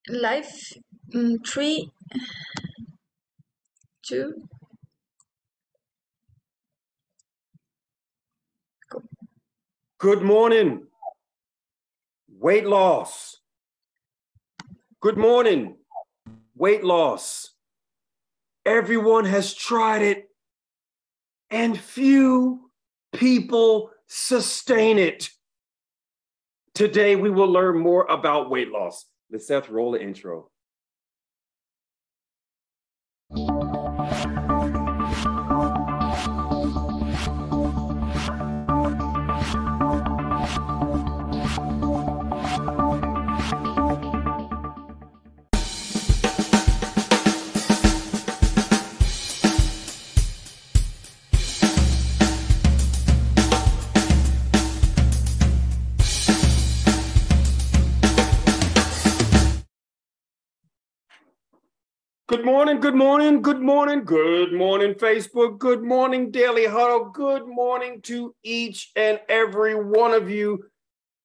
Life, three, two, go. Good morning. Weight loss. Good morning. Weight loss. Everyone has tried it, and few people sustain it. Today, we will learn more about weight loss. Let's Seth roll the intro. Good morning, good morning, good morning, good morning, Facebook. Good morning, Daily Huddle. Good morning to each and every one of you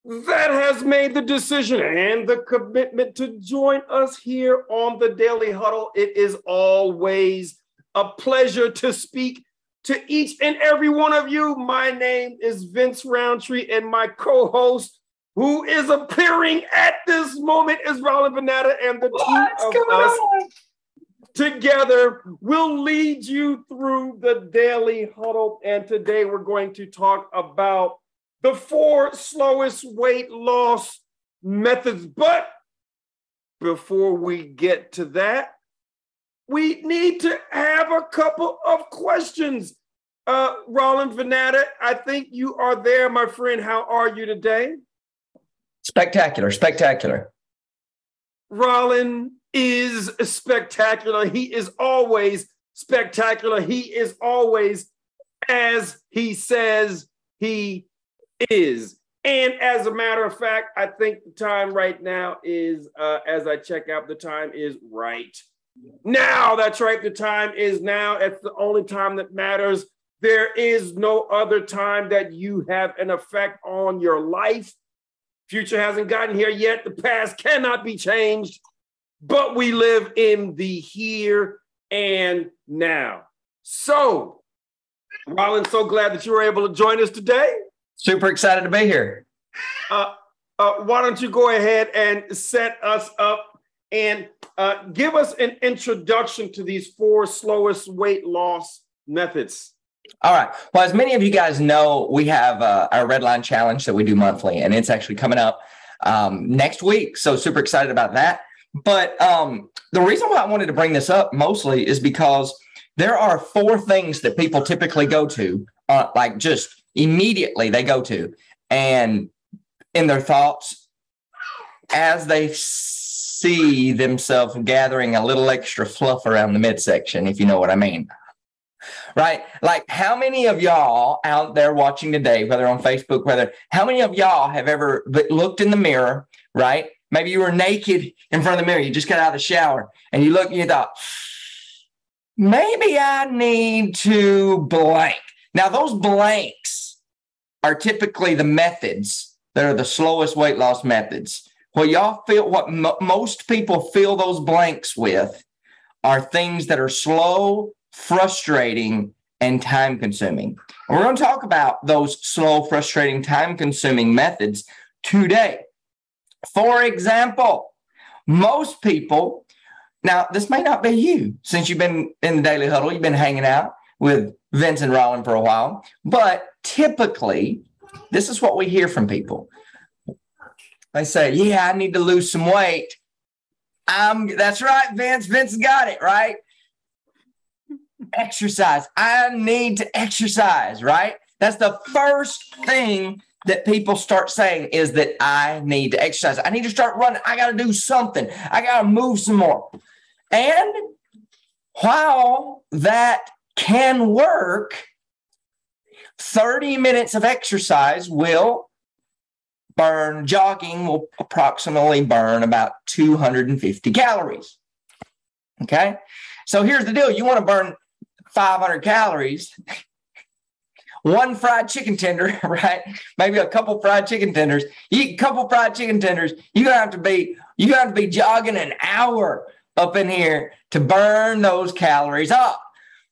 that has made the decision and the commitment to join us here on the Daily Huddle. It is always a pleasure to speak to each and every one of you. My name is Vince Rountree, and my co-host, who is appearing at this moment, is Rawlin, Vanatta, and the two of us together will lead you through the Daily Huddle. And today we're going to talk about the 4 slowest weight loss methods. But before we get to that, we need to have a couple of questions. Rawlin, Vanatta, I think you are there, my friend. How are you today? Spectacular, spectacular. Rawlin is spectacular. He is always spectacular. He is always as he says he is. And as a matter of fact, I think the time right now is, as I check out, the time is right now. That's right. The time is now. It's the only time that matters. There is no other time that you have an effect on your life. Future hasn't gotten here yet. The past cannot be changed. But we live in the here and now. So, Rawlin, so glad that you were able to join us today. Super excited to be here. Why don't you go ahead and set us up and give us an introduction to these 4 slowest weight loss methods. All right. Well, as many of you guys know, we have our Red Line Challenge that we do monthly, and it's actually coming up next week. So super excited about that. But the reason why I wanted to bring this up mostly is because there are 4 things that people typically go to, like just immediately they go to, and in their thoughts, as they see themselves gathering a little extra fluff around the midsection, if you know what I mean. Right? Like, how many of y'all out there watching today, whether on Facebook, how many of y'all have ever looked in the mirror, right? Maybe you were naked in front of the mirror. You just got out of the shower and you look and you thought, maybe I need to blank. Now, those blanks are typically the methods that are the slowest weight loss methods. What y'all feel, most people fill those blanks with are things that are slow, frustrating, and time consuming. And we're going to talk about those slow, frustrating, time consuming methods today. For example, most people, now this may not be you, since you've been in the Daily Huddle, you've been hanging out with Vince and Rawlin for a while, but typically, this is what we hear from people. They say, yeah, I need to lose some weight. That's right, Vince. Vince got it, right? Exercise. I need to exercise, right? That's the first thing that people start saying is that I need to exercise. I need to start running. I got to do something. I got to move some more. And while that can work, 30 minutes of exercise jogging will approximately burn about 250 calories. Okay. So here's the deal. You want to burn 500 calories one fried chicken tender, right? Maybe a couple fried chicken tenders. You eat a couple fried chicken tenders, you're gonna have to be jogging an hour up in here to burn those calories up.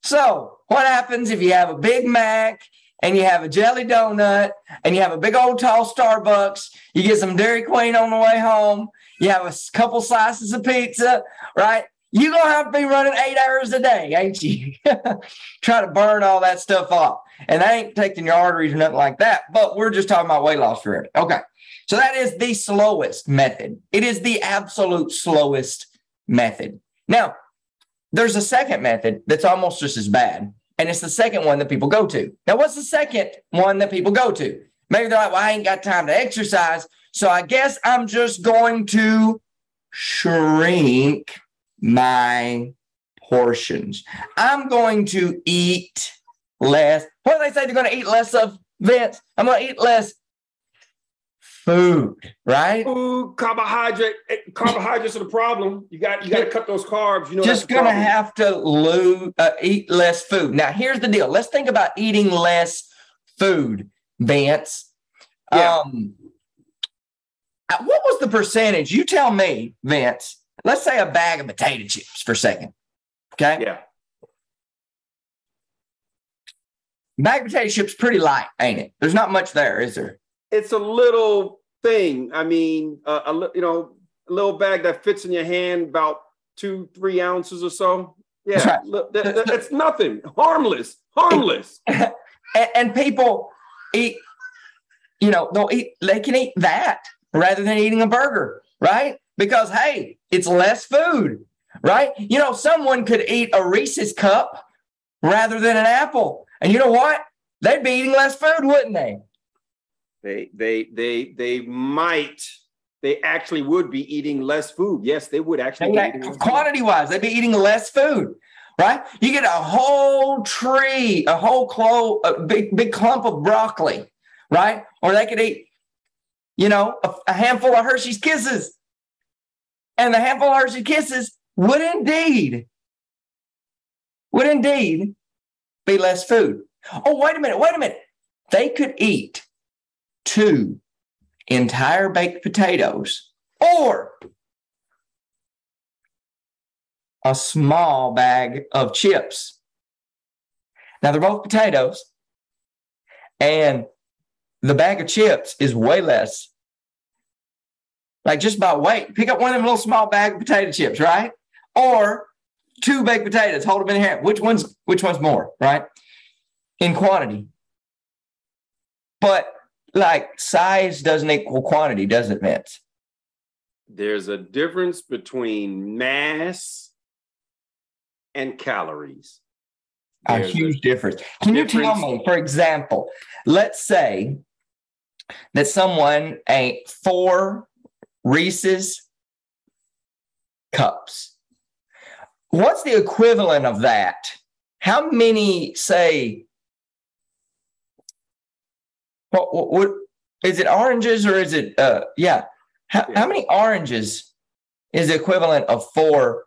So what happens if you have a Big Mac and you have a jelly donut and you have a big old tall Starbucks, you get some Dairy Queen on the way home, you have a couple slices of pizza, right? You're going to have to be running 8 hours a day, ain't you? Try to burn all that stuff off. And I ain't taking your arteries or nothing like that, but we're just talking about weight loss for it. Okay. So that is the slowest method. It is the absolute slowest method. Now, there's a second method that's almost just as bad. And it's the second one that people go to. Now, what's the second one that people go to? Maybe they're like, well, I ain't got time to exercise, so I guess I'm just going to shrink my portions. I'm going to eat less. What do they say they're going to eat less of, Vince? I'm going to eat less food, right? Food, carbohydrates are the problem. You got to cut those carbs. You know, just going to have to eat less food. Now, here's the deal. Let's think about eating less food, Vince. Yeah. What was the percentage? You tell me, Vince. Let's say a bag of potato chips for a second. Okay? Yeah. Bag of potato chips pretty light, ain't it? There's not much there, is there? It's a little thing. I mean, a little bag that fits in your hand, about 2-3 ounces or so. Yeah, right. It's nothing. Harmless. And people eat, they can eat that rather than eating a burger, right? Because, hey, it's less food, right? Someone could eat a Reese's cup rather than an apple. And you know what? They'd be eating less food, wouldn't they? They might. They actually would be eating less food. Yes, they would actually. Quantity-wise, they'd be eating less food, right? You get a whole tree, a big clump of broccoli, right? Or they could eat, a handful of Hershey's Kisses. And the handful of Hershey's Kisses would indeed be less food. Oh, wait a minute. They could eat 2 entire baked potatoes or a small bag of chips. Now, they're both potatoes, and the bag of chips is way less. Like just by weight. Pick up one of them little small bag of potato chips, right? Or 2 baked potatoes. Hold them in your hand. Which one's more, right? In quantity. But like size doesn't equal quantity, does it, Vince? There's a difference between mass and calories. A huge difference. Can you tell me, for example, let's say that someone ate 4 Reese's cups. What's the equivalent of that? How many, say, what is it, oranges or is it, How many oranges is the equivalent of 4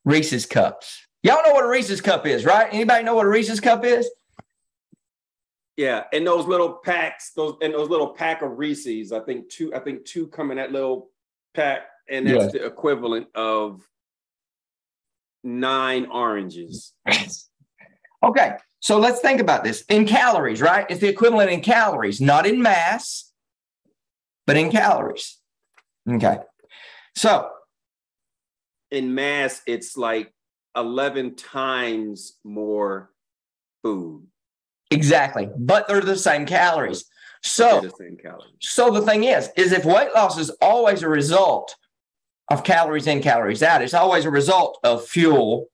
Reese's cups? Y'all know what a Reese's cup is, right? Anybody know what a Reese's cup is? Yeah, and those little packs, those little pack of Reese's, I think two come in that little pack, and that's the equivalent of 9 oranges. Okay, so let's think about this in calories, right? It's the equivalent in calories, not in mass, but in calories. Okay, so in mass, it's like 11 times more food. Exactly, but they're the same calories. So the thing is if weight loss is always a result of calories in, calories out, it's always a result of fuel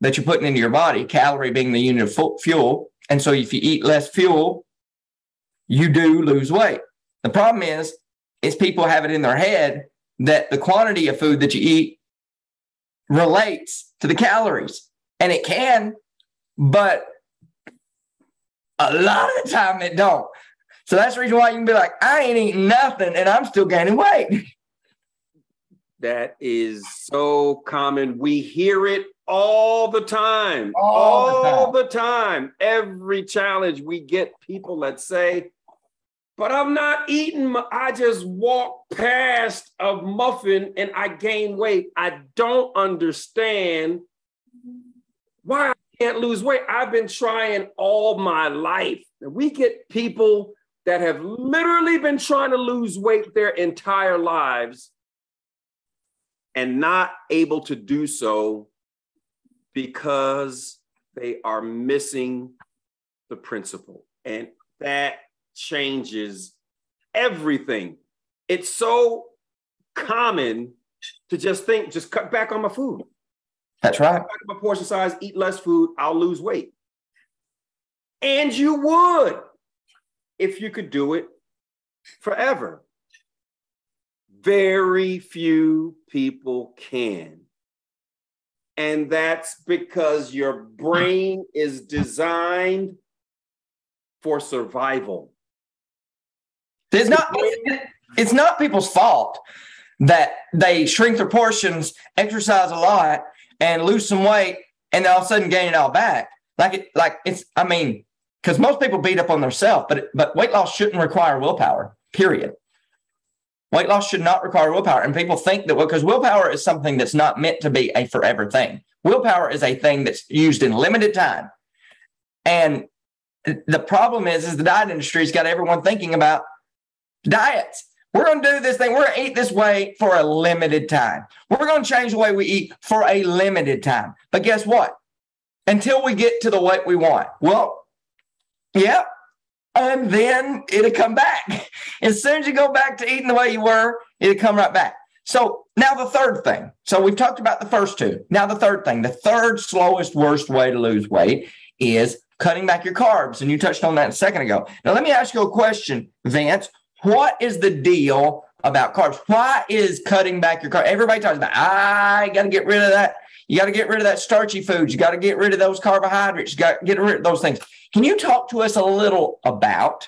that you're putting into your body, calorie being the unit of fuel. And so if you eat less fuel, you do lose weight. The problem is people have it in their head that the quantity of food that you eat relates to the calories. And it can, but a lot of the time it don't. So that's the reason why you can be like, I ain't eating nothing and I'm still gaining weight. That is so common. We hear it all the time. All the time. Every challenge we get people that say, but I'm not eating. I just walk past a muffin and I gain weight. I don't understand why I can't lose weight. I've been trying all my life. And we get people that have literally been trying to lose weight their entire lives and not able to do so because they are missing the principle. And that changes everything. It's so common to just think, just cut back on my food. That's right. Cut back on my portion size, eat less food, I'll lose weight. And you would if you could do it forever. Very few people can. And that's because your brain is designed for survival. It's not people's fault that they shrink their portions, exercise a lot, and lose some weight, and then all of a sudden gain it all back. Because most people beat up on themselves, but weight loss shouldn't require willpower, period. Weight loss should not require willpower. And people think that because willpower is something that's not meant to be a forever thing. Willpower is a thing that's used in limited time. And the problem is the diet industry's got everyone thinking about diets. We're going to do this thing. We're going to eat this way for a limited time. We're going to change the way we eat for a limited time. But guess what? Until we get to the weight we want. Well, yeah. And then it'll come back. As soon as you go back to eating the way you were, it'll come right back. So now the third thing. So we've talked about the first two. Now the third thing, the third slowest, worst way to lose weight is cutting back your carbs. And you touched on that a second ago. Now let me ask you a question, Vance. What is the deal about carbs? Why is cutting back your carbs? Everybody talks about, you got to get rid of that. You got to get rid of that starchy foods. You got to get rid of those carbohydrates. You got to get rid of those things. Can you talk to us a little about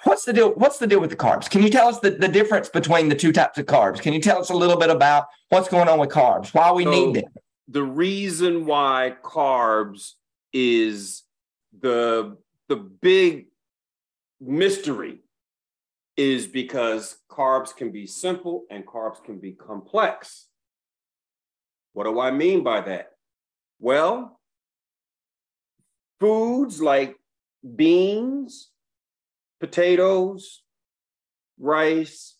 what's the deal? What's the deal with the carbs? Can you tell us the difference between the two types of carbs? Can you tell us a little bit about what's going on with carbs? Why we need them? The reason why carbs is the big mystery is because carbs can be simple and carbs can be complex. What do I mean by that? Well, foods like beans, potatoes, rice,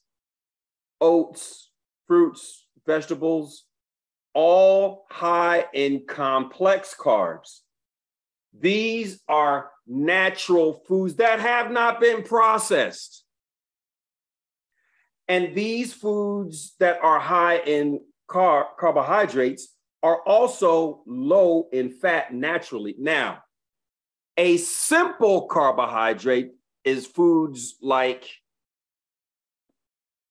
oats, fruits, vegetables, all high in complex carbs. These are natural foods that have not been processed. And these foods that are high in carbohydrates are also low in fat naturally. Now, a simple carbohydrate is foods like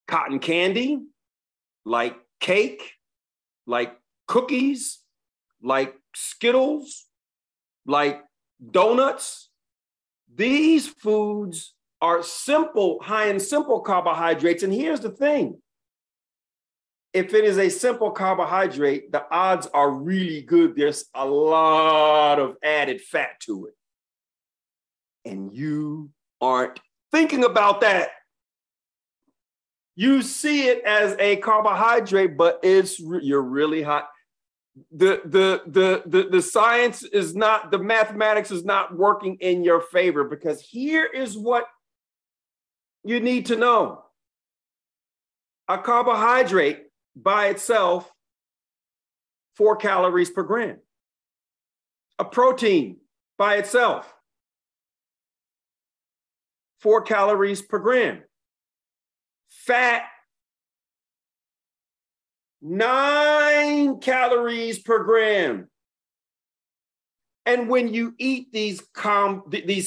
cotton candy, like cake, like cookies, like Skittles, like donuts. These foods are simple, high in simple carbohydrates. And here's the thing. If it is a simple carbohydrate, the odds are really good. There's a lot of added fat to it. And you aren't thinking about that. You see it as a carbohydrate, but you're really hot. The science is not, the mathematics is not working in your favor, because here is what you need to know. A carbohydrate by itself, 4 calories per gram. A protein by itself, 4 calories per gram. Fat, 9 calories per gram. And when you eat these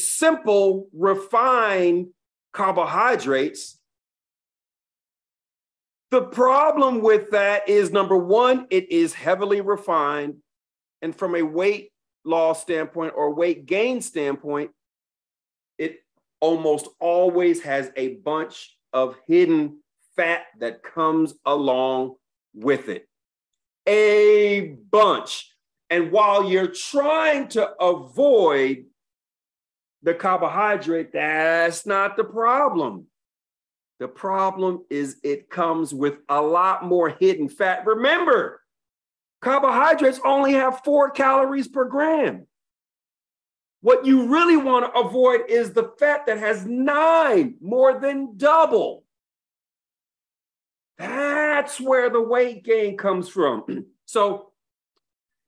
simple, refined carbohydrates, the problem with that is, number one, it is heavily refined. And from a weight loss standpoint or weight gain standpoint, it almost always has a bunch of hidden fat that comes along with it. a bunch. And while you're trying to avoid the carbohydrate, that's not the problem. The problem is it comes with a lot more hidden fat. Remember, carbohydrates only have 4 calories per gram. What you really want to avoid is the fat that has 9, more than double. That's where the weight gain comes from. So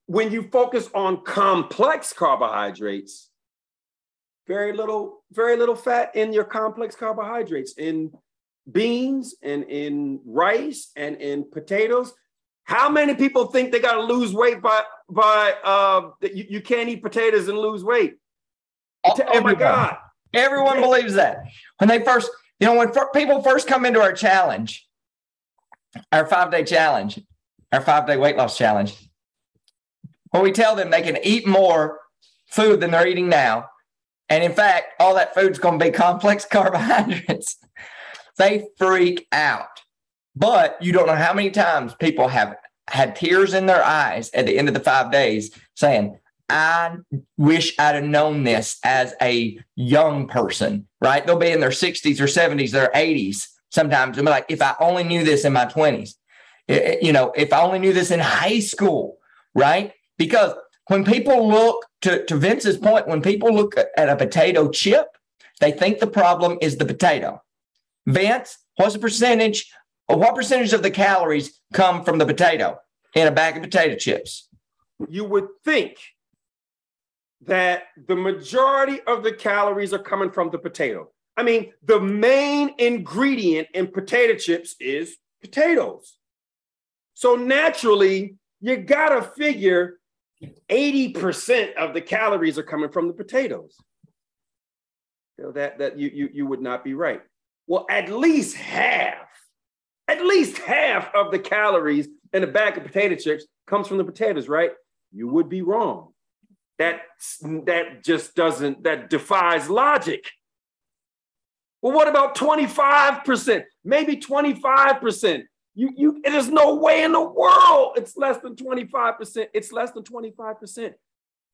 when you focus on complex carbohydrates, very little fat in your complex carbohydrates, in beans and in rice and in potatoes. How many people think they got to lose weight by you can't eat potatoes and lose weight? Oh my God. Everyone believes that. When they first, when people first come into our challenge, our 5-day challenge, our 5-day weight loss challenge, when we tell them they can eat more food than they're eating now, and in fact, all that food's going to be complex carbohydrates, they freak out. But you don't know how many times people have had tears in their eyes at the end of the 5 days saying, I wish I'd have known this as a young person, right? They'll be in their 60s or 70s, their 80s sometimes. They'll be like, if I only knew this in my 20s, if I only knew this in high school, right? Because when people look, to Vince's point, when people look at a potato chip, they think the problem is the potato. Vince, what percentage of the calories come from the potato in a bag of potato chips? You would think that the majority of the calories are coming from the potato. I mean, the main ingredient in potato chips is potatoes. So naturally, you gotta figure 80% of the calories are coming from the potatoes. That you would not be right. Well, at least half of the calories in a bag of potato chips comes from the potatoes, right? You would be wrong. That defies logic. Well, what about 25%? Maybe 25%. There's no way in the world it's less than 25%. It's less than 25%.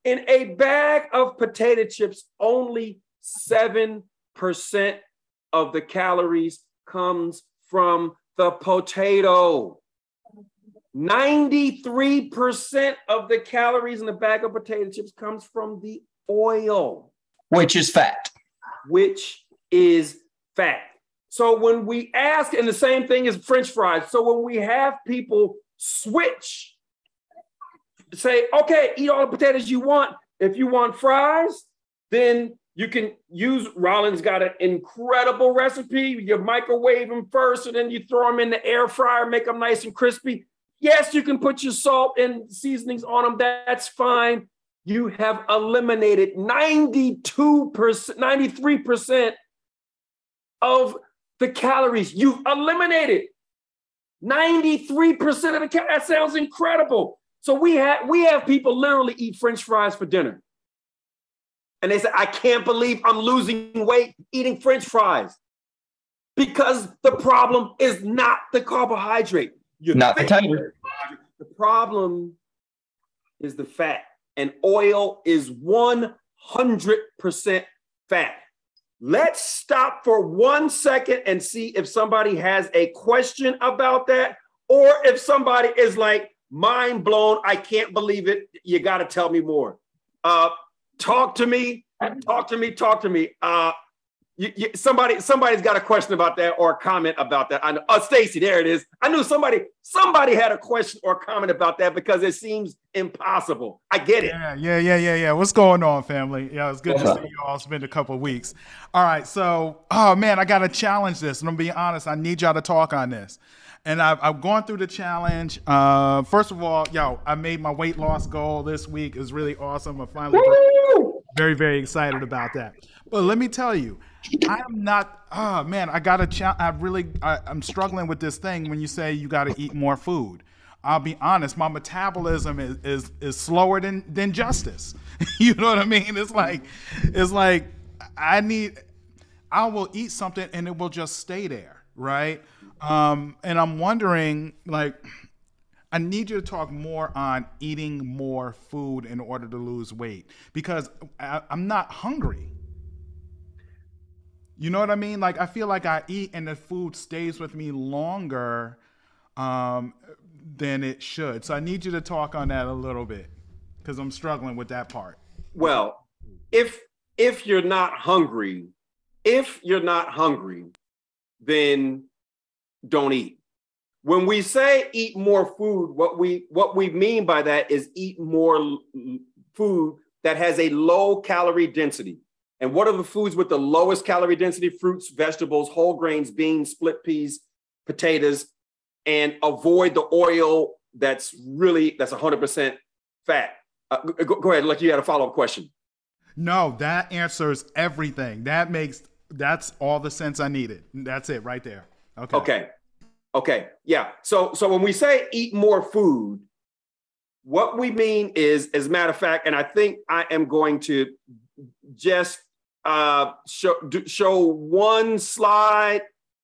In a bag of potato chips, only 7% of the calories comes from the potato. 93% of the calories in the bag of potato chips comes from the oil. Which is fat. So when we ask, and the same thing is French fries. So when we have people switch, say, okay, eat all the potatoes you want. If you want fries, then you can use, Rawlin's got an incredible recipe. You microwave them first, and then you throw them in the air fryer, make them nice and crispy. Yes, you can put your salt and seasonings on them. That's fine. You have eliminated 93% of the calories. You've eliminated 93% of the calories. That sounds incredible. So we have people literally eat French fries for dinner. And they say, I can't believe I'm losing weight eating French fries. Because the problem is not the carbohydrate. Not the potato. The problem is the fat. And oil is 100% fat. Let's stop for 1 second and see if somebody has a question about that, or if somebody is like, mind blown, I can't believe it. You got to tell me more. Talk to me. Somebody's got a question about that or a comment about that. I know. Stacy, there it is. I knew somebody had a question or comment about that because it seems impossible. I get it. Yeah. What's going on, family? Yeah, it's good to see you all. It's been a couple of weeks. All right, so, oh man, I got to challenge this. And I'm being honest, I need y'all to talk on this. And I've gone through the challenge. First of all, I made my weight loss goal this week. It's really awesome. I'm finally very, very excited about that. But let me tell you, I'm not. Oh man, I'm struggling with this thing when you say you got to eat more food. I'll be honest, my metabolism is slower than Justice. You know what I mean? It's like I will eat something and it will just stay there, right? And I'm wondering, like, I need you to talk more on eating more food in order to lose weight, because I'm not hungry. You know what I mean? Like, I feel like I eat and the food stays with me longer um, than it should. So I need you to talk on that a little bit, because I'm struggling with that part. Well, if you're not hungry, then don't eat. When we say eat more food, what we mean by that is eat more food that has a low calorie density. And what are the foods with the lowest calorie density? Fruits, vegetables, whole grains, beans, split peas, potatoes, and avoid the oil that's 100% fat. Go ahead, like you had a follow-up question. No, that answers everything. That's all the sense I needed. That's it right there. Okay. Yeah. So when we say eat more food, what we mean is, as a matter of fact, and I think I am going to just show one slide.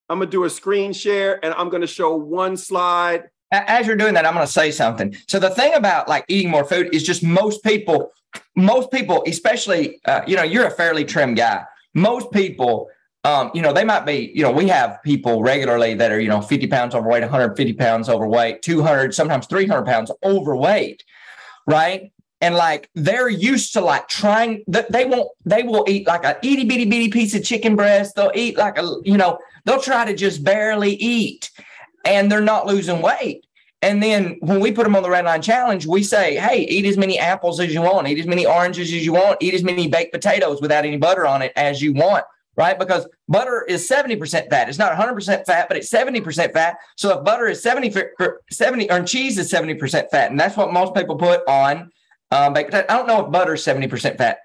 I'm going to do a screen share, and I'm going to show one slide. As you're doing that, I'm going to say something. So the thing about like eating more food is just most people, especially, you're a fairly trim guy. Most people, they might be, we have people regularly that are, 50 pounds overweight, 150 pounds overweight, 200, sometimes 300 pounds overweight, right? And like, they're used to like trying, they will eat like a itty bitty piece of chicken breast. They'll eat like they'll try to just barely eat, and they're not losing weight. And then when we put them on the Red Line Challenge, we say, hey, eat as many apples as you want, eat as many oranges as you want, eat as many baked potatoes without any butter on it as you want, right? Because butter is 70% fat. It's not 100% fat, but it's 70% fat. So if butter is 70 or cheese is 70% fat, and that's what most people put on baked potato. I don't know if butter is 70% fat.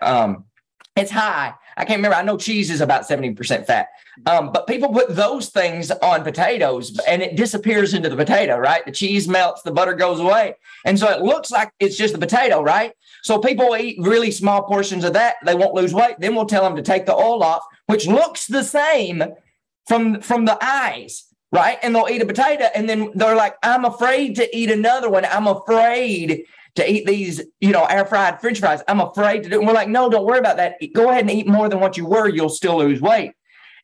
It's high. I can't remember. I know cheese is about 70% fat. But people put those things on potatoes and it disappears into the potato, right? The cheese melts, the butter goes away. And so it looks like it's just the potato, right? So people eat really small portions of that. They won't lose weight. Then we'll tell them to take the oil off, which looks the same from the eyes, right? And they'll eat a potato. And then they're like, I'm afraid to eat another one. I'm afraid to eat these, air fried French fries. I'm afraid to do it. And we're like, no, don't worry about that. Go ahead and eat more than what you were. You'll still lose weight.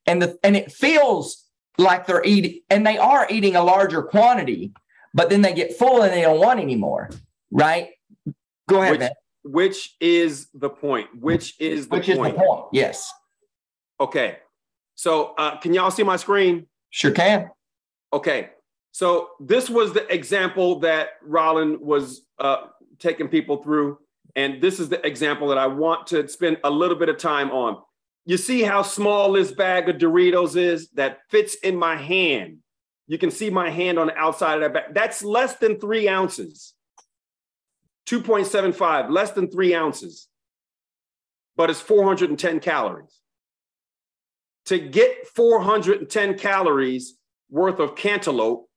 And it feels like they're eating, and they are eating a larger quantity, but then they get full and they don't want any more, right? Go ahead, man. Which is the point? Which is the point? Yes. Okay. So can y'all see my screen? Sure can. Okay. So this was the example that Rawlin was taking people through. And this is the example that I want to spend a little bit of time on. You see how small this bag of Doritos is that fits in my hand. You can see my hand on the outside of that bag. That's less than 3 ounces. 2.75, less than 3 ounces. But it's 410 calories. To get 410 calories worth of cantaloupe,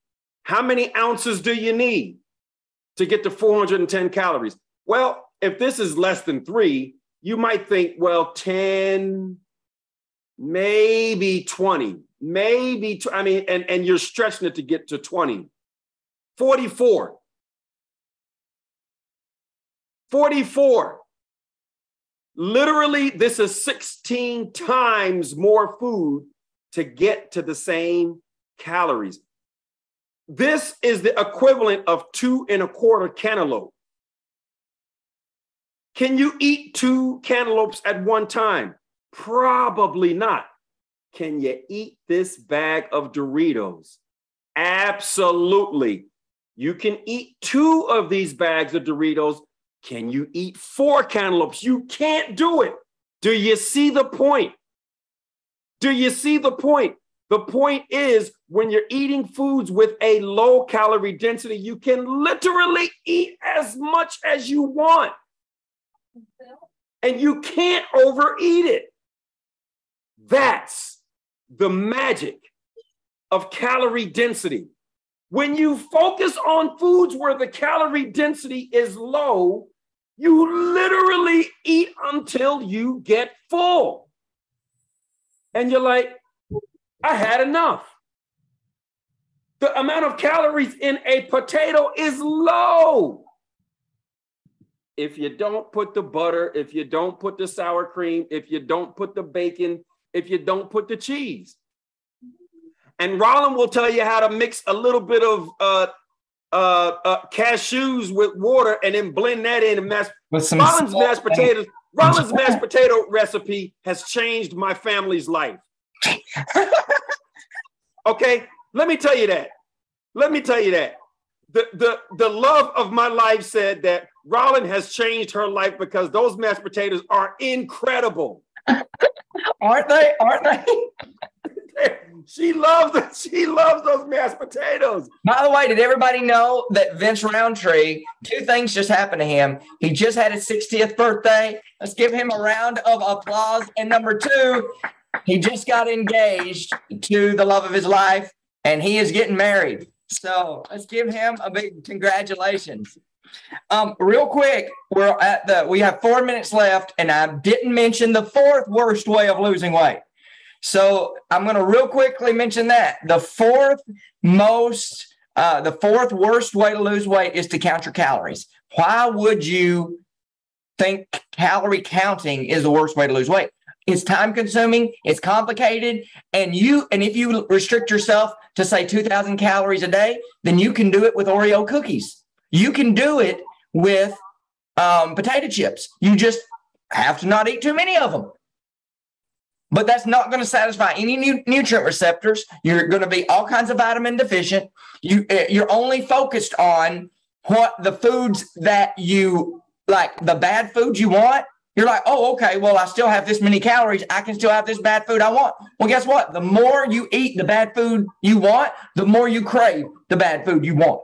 how many ounces do you need to get to 410 calories? Well, if this is less than 3, you might think, well, 10, maybe 20, and you're stretching it to get to 20. 44. Literally, this is 16 times more food to get to the same calories. This is the equivalent of 2 1/4 cantaloupe. Can you eat 2 cantaloupes at one time? Probably not. Can you eat this bag of Doritos? Absolutely. You can eat 2 of these bags of Doritos. Can you eat 4 cantaloupes? You can't do it. Do you see the point? Do you see the point? The point is, when you're eating foods with a low calorie density, you can literally eat as much as you want. And you can't overeat it. That's the magic of calorie density. When you focus on foods where the calorie density is low, you literally eat until you get full. And you're like, I had enough. The amount of calories in a potato is low. If you don't put the butter, if you don't put the sour cream, if you don't put the bacon, if you don't put the cheese. And Rawlin will tell you how to mix a little bit of cashews with water and then blend that in and mash. Rawlin's mashed potatoes. Rawlin's mashed potato recipe has changed my family's life. Okay, let me tell you that. The love of my life said that Rawlin has changed her life because those mashed potatoes are incredible. Aren't they? She loves those mashed potatoes. By the way, did everybody know that Vince Rountree, 2 things just happened to him? He just had his 60th birthday. Let's give him a round of applause. And number 2, he just got engaged to the love of his life, and he is getting married. So let's give him a big congratulations. Real quick, we have 4 minutes left, and I didn't mention the 4th worst way of losing weight. So I'm going to real quickly mention that the fourth worst way to lose weight is to count your calories. Why would you think calorie counting is the worst way to lose weight? It's time consuming, it's complicated, and if you restrict yourself to say 2,000 calories a day, then you can do it with Oreo cookies. You can do it with potato chips. You just have to not eat too many of them. But that's not going to satisfy any nutrient receptors. You're going to be all kinds of vitamin deficient. You're only focused on what the foods that you like, the bad foods you want. You're like, oh, okay, well, I still have this many calories. I can still have this bad food I want. Well, guess what? The more you eat the bad food you want, the more you crave the bad food you want.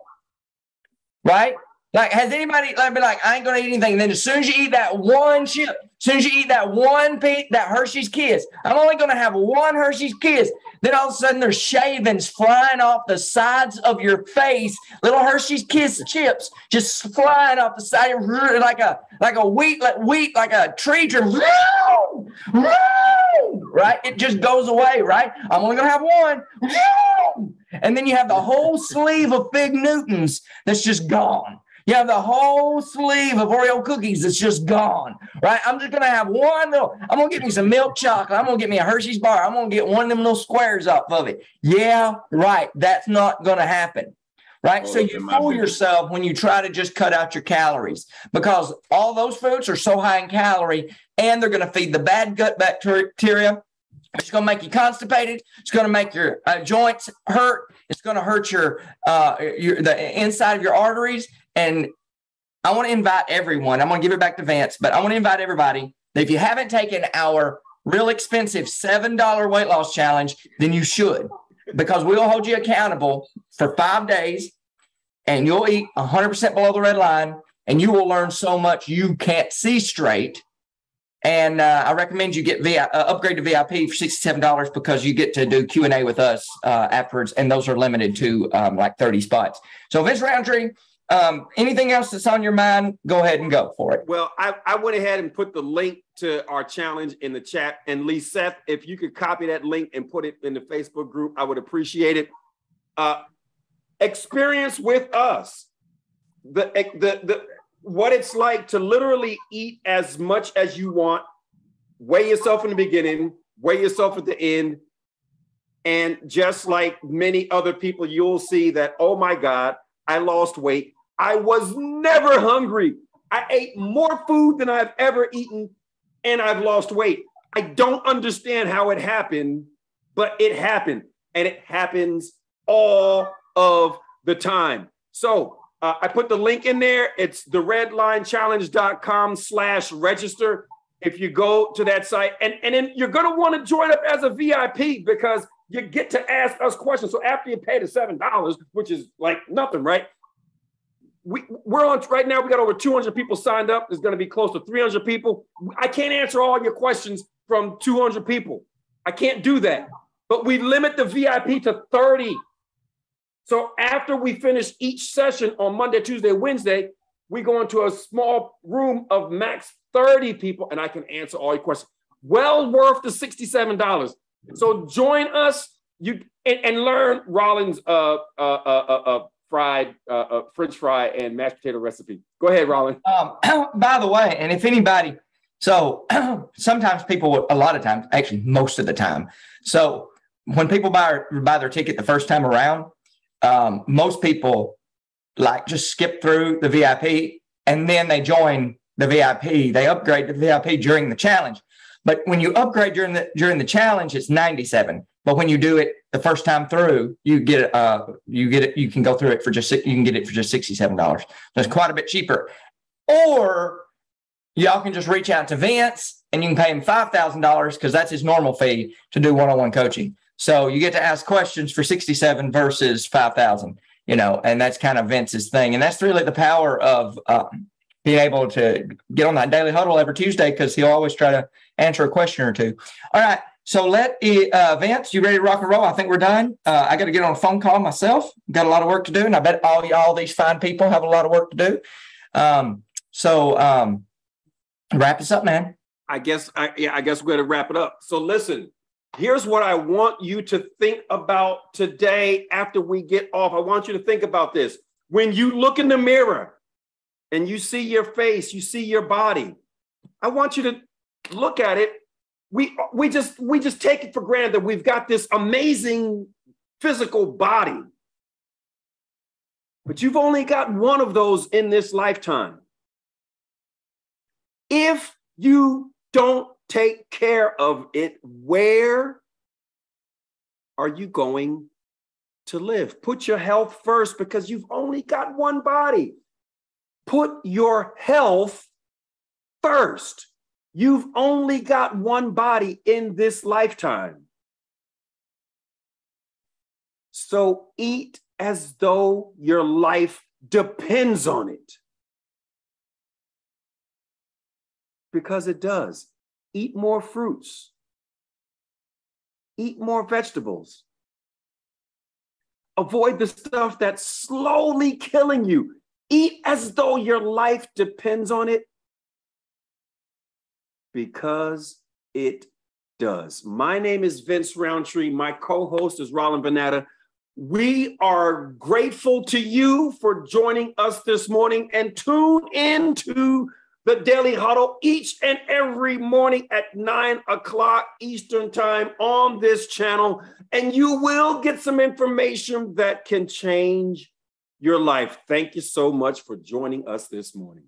Right? Like, has anybody be like, I ain't going to eat anything. And then as soon as you eat that one chip, as soon as you eat that one piece, that Hershey's Kiss, I'm only going to have one Hershey's Kiss. Then all of a sudden there's shavings flying off the sides of your face, little Hershey's Kiss chips just flying off the side of like a tree trim. Right? It just goes away, right? I'm only going to have one. And then you have the whole sleeve of Fig Newtons that's just gone. You have the whole sleeve of Oreo cookies that's just gone, right? I'm just going to have I'm going to get me some milk chocolate. I'm going to get me a Hershey's bar. I'm going to get one of them little squares off of it. Yeah, right. That's not going to happen, right? So you fool yourself when you try to just cut out your calories because all those foods are so high in calorie and they're going to feed the bad gut bacteria. It's going to make you constipated. It's going to make your joints hurt. It's going to hurt the inside of your arteries. And I want to invite everyone. I'm going to give it back to Vance, but I want to invite everybody that if you haven't taken our real expensive $7 weight loss challenge, then you should, because we'll hold you accountable for 5 days and you'll eat 100% below the red line and you will learn so much you can't see straight. And I recommend you get upgrade to VIP for $67 because you get to do Q&A with us afterwards. And those are limited to like 30 spots. So Vince Rountree, anything else that's on your mind, go ahead and go for it. Well, I went ahead and put the link to our challenge in the chat. And Lee Seth, if you could copy that link and put it in the Facebook group, I would appreciate it. Experience with us what it's like to literally eat as much as you want, weigh yourself in the beginning, weigh yourself at the end. And just like many other people, you'll see that, oh my God, I lost weight. I was never hungry. I ate more food than I've ever eaten, and I've lost weight. I don't understand how it happened, but it happened, and it happens all of the time. So I put the link in there. It's theredlinechallenge.com/register. If you go to that site, and then you're going to want to join up as a VIP because you get to ask us questions. So after you pay the $7, which is like nothing, right? We're on right now. We got over 200 people signed up. There's going to be close to 300 people. I can't answer all your questions from 200 people. I can't do that. But we limit the VIP to 30. So after we finish each session on Monday, Tuesday, Wednesday, we go into a small room of max 30 people, and I can answer all your questions. Well worth the $67. So join us and learn Rawlin's fried French fry and mashed potato recipe. Go ahead, Rawlin. By the way, and if anybody, so sometimes people, a lot of times, actually most of the time. So when people buy their ticket the first time around, most people like just skip through the VIP and then they join the VIP. They upgrade to VIP during the challenge. But when you upgrade during the challenge, it's $97. But when you do it the first time through, you get it. You can go through it for you can get it for just $67. So it's quite a bit cheaper. Or y'all can just reach out to Vince and you can pay him $5,000 because that's his normal fee to do one-on-one coaching. So you get to ask questions for $67 versus $5,000. And that's kind of Vince's thing, and that's really the power of being able to get on that daily huddle every Tuesday because he'll always try to answer a question or two. All right. So Vince, you ready to rock and roll? I think we're done. I got to get on a phone call myself. Got a lot of work to do, and I bet all these fine people have a lot of work to do. So wrap this up, man. I guess we're going to wrap it up. So listen, here's what I want you to think about today after we get off. I want you to think about this. When you look in the mirror and you see your face, you see your body, I want you to look at it. We just take it for granted that we've got this amazing physical body. But you've only got one of those in this lifetime. If you don't take care of it, where are you going to live? Put your health first because you've only got one body. Put your health first. You've only got one body in this lifetime. So eat as though your life depends on it. Because it does. Eat more fruits. Eat more vegetables. Avoid the stuff that's slowly killing you. Eat as though your life depends on it. Because it does. My name is Vince Rountree. My co-host is Rawlin Vanatta. We are grateful to you for joining us this morning, and tune into the Daily Huddle each and every morning at 9 o'clock Eastern Time on this channel, and you will get some information that can change your life. Thank you so much for joining us this morning.